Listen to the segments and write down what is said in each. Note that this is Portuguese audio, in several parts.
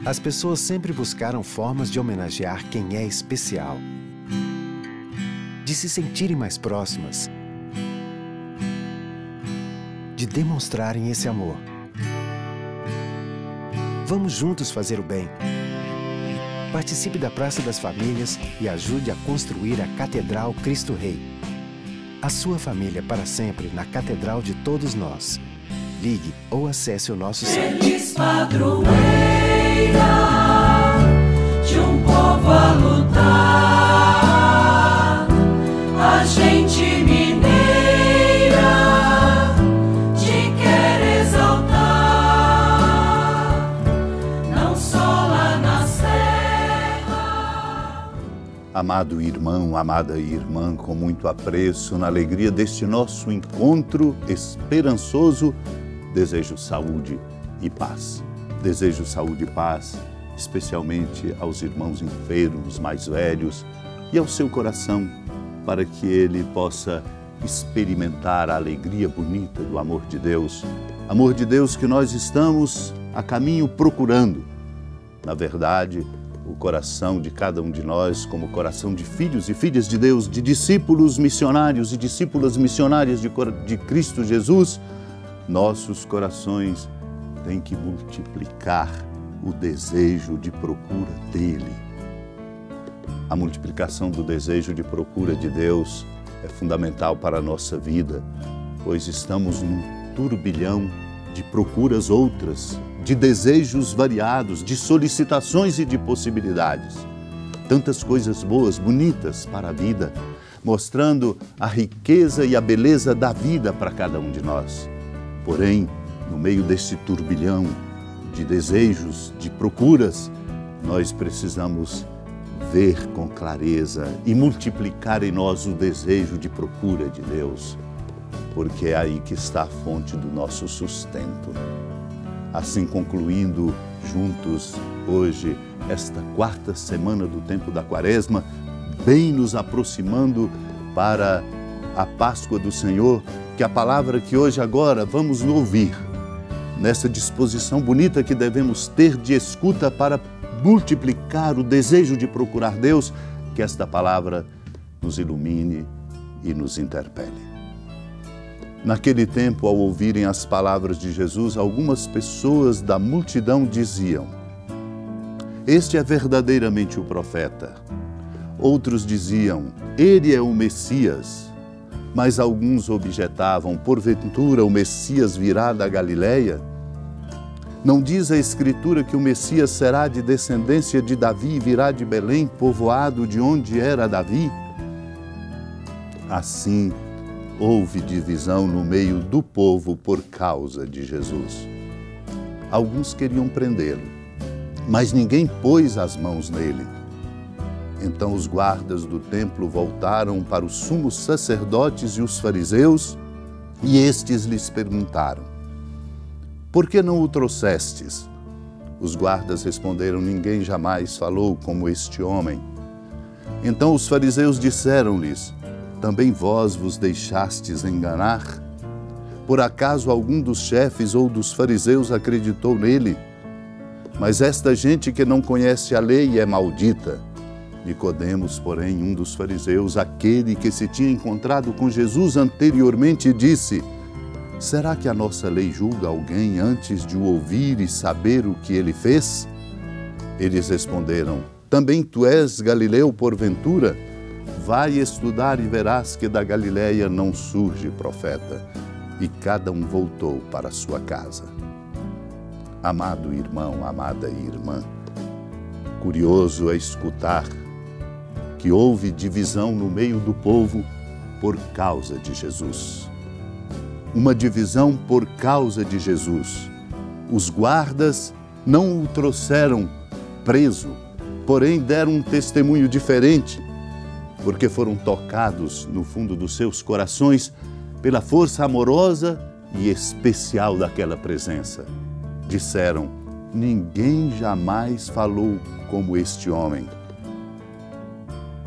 As pessoas sempre buscaram formas de homenagear quem é especial, de se sentirem mais próximas, de demonstrarem esse amor. Vamos juntos fazer o bem. Participe da Praça das Famílias e ajude a construir a Catedral Cristo Rei. A sua família para sempre na Catedral de todos nós. Ligue ou acesse o nosso site. Feliz padroeira de um povo a lutar, a gente mineira te quer exaltar, não só lá na serra. Amado irmão, amada irmã, com muito apreço, na alegria deste nosso encontro esperançoso, desejo saúde e paz. Desejo saúde e paz, especialmente aos irmãos enfermos, mais velhos, e ao seu coração, para que ele possa experimentar a alegria bonita do amor de Deus. Amor de Deus que nós estamos a caminho procurando. Na verdade, o coração de cada um de nós, como coração de filhos e filhas de Deus, de discípulos missionários e discípulas missionárias de Cristo Jesus, nossos corações têm que multiplicar o desejo de procura dele. A multiplicação do desejo de procura de Deus é fundamental para a nossa vida, pois estamos num turbilhão de procuras outras, de desejos variados, de solicitações e de possibilidades. Tantas coisas boas, bonitas para a vida, mostrando a riqueza e a beleza da vida para cada um de nós. Porém, no meio desse turbilhão de desejos, de procuras, nós precisamos ver com clareza e multiplicar em nós o desejo de procura de Deus, porque é aí que está a fonte do nosso sustento. Assim, concluindo juntos hoje esta quarta semana do tempo da Quaresma, bem nos aproximando para a Páscoa do Senhor, que a palavra que hoje agora vamos ouvir, nessa disposição bonita que devemos ter de escuta para multiplicar o desejo de procurar Deus, que esta palavra nos ilumine e nos interpele. Naquele tempo, ao ouvirem as palavras de Jesus, algumas pessoas da multidão diziam: "Este é verdadeiramente o profeta." Outros diziam: "Ele é o Messias." Mas alguns objetavam: "Porventura o Messias virá da Galileia? Não diz a Escritura que o Messias será de descendência de Davi e virá de Belém, povoado de onde era Davi?" Assim, houve divisão no meio do povo por causa de Jesus. Alguns queriam prendê-lo, mas ninguém pôs as mãos nele. Então os guardas do templo voltaram para os sumos sacerdotes e os fariseus, e estes lhes perguntaram: "Por que não o trouxestes?" Os guardas responderam: "Ninguém jamais falou como este homem." Então os fariseus disseram-lhes: "Também vós vos deixastes enganar? Por acaso algum dos chefes ou dos fariseus acreditou nele? Mas esta gente que não conhece a lei é maldita." Nicodemos, porém, um dos fariseus, aquele que se tinha encontrado com Jesus anteriormente, disse: "Será que a nossa lei julga alguém antes de o ouvir e saber o que ele fez?" Eles responderam: "Também tu és galileu porventura? Vai estudar e verás que da Galileia não surge profeta." E cada um voltou para sua casa. Amado irmão, amada irmã, curioso é escutar que houve divisão no meio do povo por causa de Jesus. Uma divisão por causa de Jesus. Os guardas não o trouxeram preso, porém deram um testemunho diferente, porque foram tocados no fundo dos seus corações pela força amorosa e especial daquela presença. Disseram: "Ninguém jamais falou como este homem."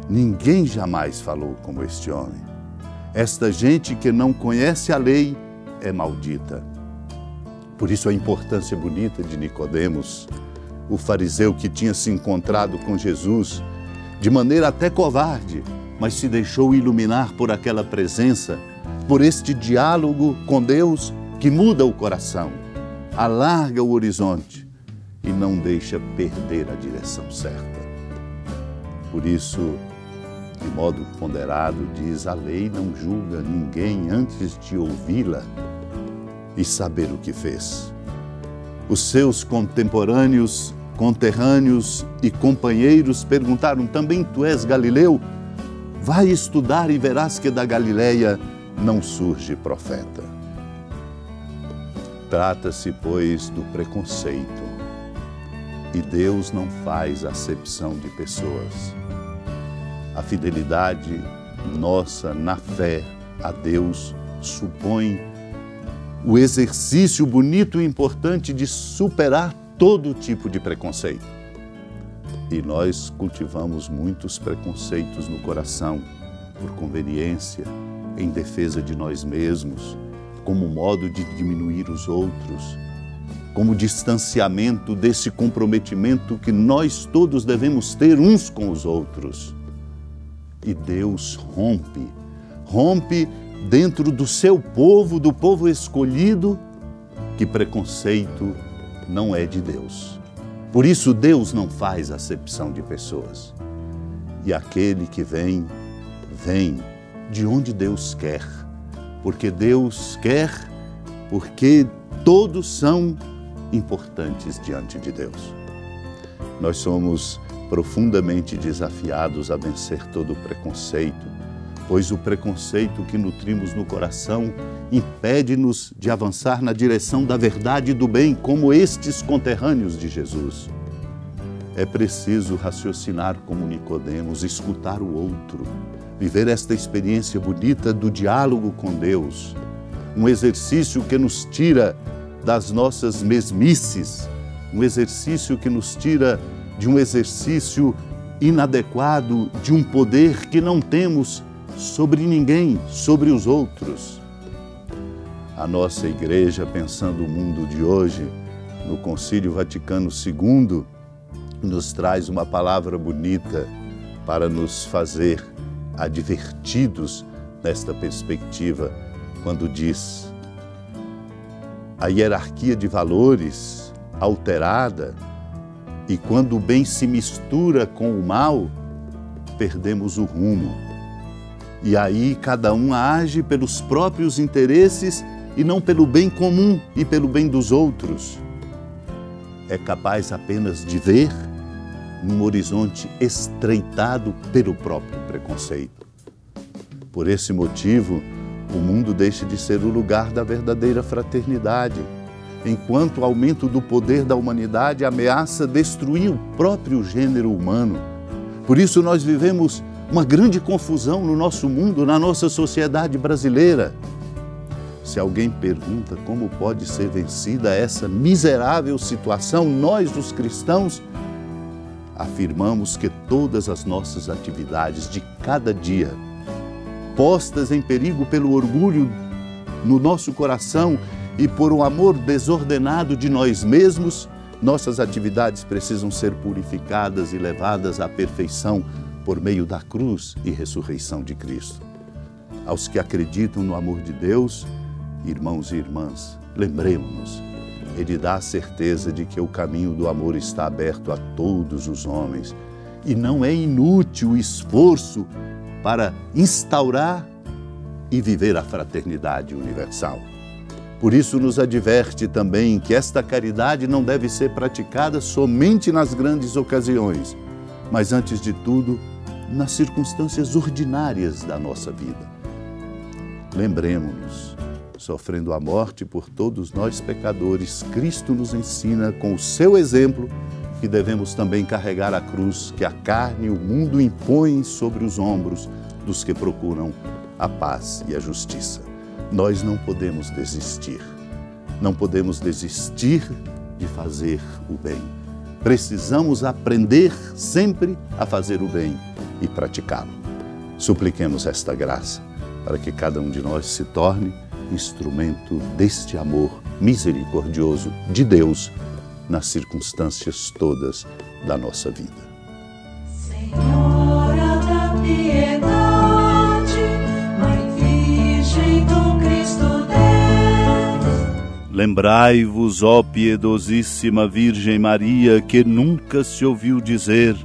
Ninguém jamais falou como este homem. Esta gente que não conhece a lei é maldita. Por isso a importância bonita de Nicodemos, o fariseu que tinha se encontrado com Jesus, de maneira até covarde, mas se deixou iluminar por aquela presença, por este diálogo com Deus que muda o coração, alarga o horizonte e não deixa perder a direção certa. Por isso, de modo ponderado, diz: a lei não julga ninguém antes de ouvi-la e saber o que fez. Os seus contemporâneos, conterrâneos e companheiros perguntaram: também tu és galileu? Vai estudar e verás que da Galileia não surge profeta. Trata-se, pois, do preconceito. E Deus não faz acepção de pessoas. A fidelidade nossa na fé a Deus supõe o exercício bonito e importante de superar todo tipo de preconceito. E nós cultivamos muitos preconceitos no coração, por conveniência, em defesa de nós mesmos, como modo de diminuir os outros, como distanciamento desse comprometimento que nós todos devemos ter uns com os outros. E Deus rompe dentro do seu povo, do povo escolhido, que preconceito não é de Deus. Por isso Deus não faz acepção de pessoas. E aquele que vem de onde Deus quer. Porque Deus quer, porque todos são importantes diante de Deus. Nós somos profundamente desafiados a vencer todo o preconceito, pois o preconceito que nutrimos no coração impede-nos de avançar na direção da verdade e do bem, como estes conterrâneos de Jesus. É preciso raciocinar como Nicodemos, escutar o outro, viver esta experiência bonita do diálogo com Deus, um exercício que nos tira das nossas mesmices, um exercício que nos tira de um exercício inadequado, de um poder que não temos sobre ninguém, sobre os outros. A nossa igreja, pensando o mundo de hoje, no Concílio Vaticano II, nos traz uma palavra bonita para nos fazer advertidos nesta perspectiva, quando diz: a hierarquia de valores alterada, e quando o bem se mistura com o mal, perdemos o rumo. E aí cada um age pelos próprios interesses e não pelo bem comum e pelo bem dos outros. É capaz apenas de ver num horizonte estreitado pelo próprio preconceito. Por esse motivo, o mundo deixa de ser o lugar da verdadeira fraternidade, enquanto o aumento do poder da humanidade ameaça destruir o próprio gênero humano. Por isso nós vivemos uma grande confusão no nosso mundo, na nossa sociedade brasileira. Se alguém pergunta como pode ser vencida essa miserável situação, nós, os cristãos, afirmamos que todas as nossas atividades de cada dia, postas em perigo pelo orgulho no nosso coração e por um amor desordenado de nós mesmos, nossas atividades precisam ser purificadas e levadas à perfeição por meio da cruz e ressurreição de Cristo. Aos que acreditam no amor de Deus, irmãos e irmãs, lembremos-nos, Ele dá a certeza de que o caminho do amor está aberto a todos os homens e não é inútil o esforço para instaurar e viver a fraternidade universal. Por isso nos adverte também que esta caridade não deve ser praticada somente nas grandes ocasiões, mas antes de tudo, nas circunstâncias ordinárias da nossa vida. Lembremos-nos, sofrendo a morte por todos nós pecadores, Cristo nos ensina com o seu exemplo que devemos também carregar a cruz que a carne e o mundo impõem sobre os ombros dos que procuram a paz e a justiça. Nós não podemos desistir. Não podemos desistir de fazer o bem. Precisamos aprender sempre a fazer o bem e praticá-lo. Supliquemos esta graça para que cada um de nós se torne instrumento deste amor misericordioso de Deus nas circunstâncias todas da nossa vida. Senhora da piedade, Mãe Virgem do Cristo Deus. Lembrai-vos, ó piedosíssima Virgem Maria, que nunca se ouviu dizer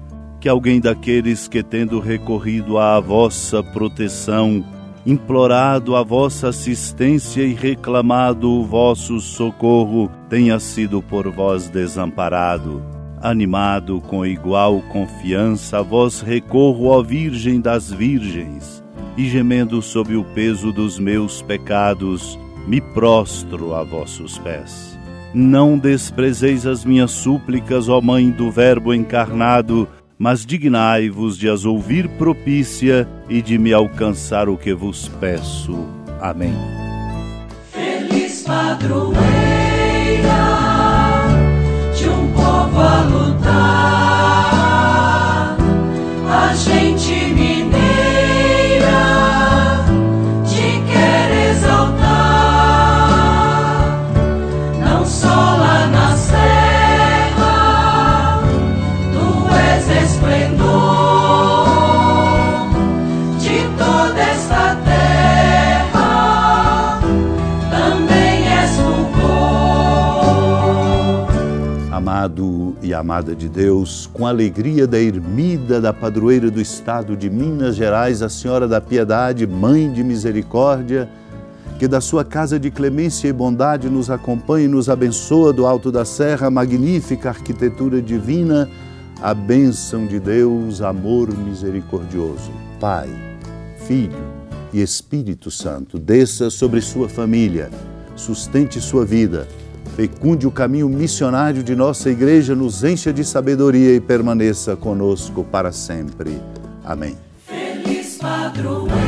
que alguém daqueles que, tendo recorrido à vossa proteção, implorado a vossa assistência e reclamado o vosso socorro, tenha sido por vós desamparado. Animado com igual confiança, a vós recorro, ó Virgem das Virgens, e gemendo sob o peso dos meus pecados, me prostro a vossos pés. Não desprezeis as minhas súplicas, ó Mãe do Verbo encarnado, mas dignai-vos de as ouvir propícia e de me alcançar o que vos peço. Amém. Feliz padroeira de um povo a lutar, a gente mineira te quer exaltar, não só lá na serra, tu és esplendor de toda esta terra, também és fulgor. Amado e amada de Deus, com a alegria da ermida da padroeira do estado de Minas Gerais, a Senhora da Piedade, Mãe de Misericórdia, que da sua casa de clemência e bondade nos acompanhe e nos abençoa do alto da serra, magnífica arquitetura divina, a bênção de Deus, amor misericordioso. Pai, Filho e Espírito Santo, desça sobre sua família, sustente sua vida, fecunde o caminho missionário de nossa igreja, nos encha de sabedoria e permaneça conosco para sempre. Amém. Feliz padroeira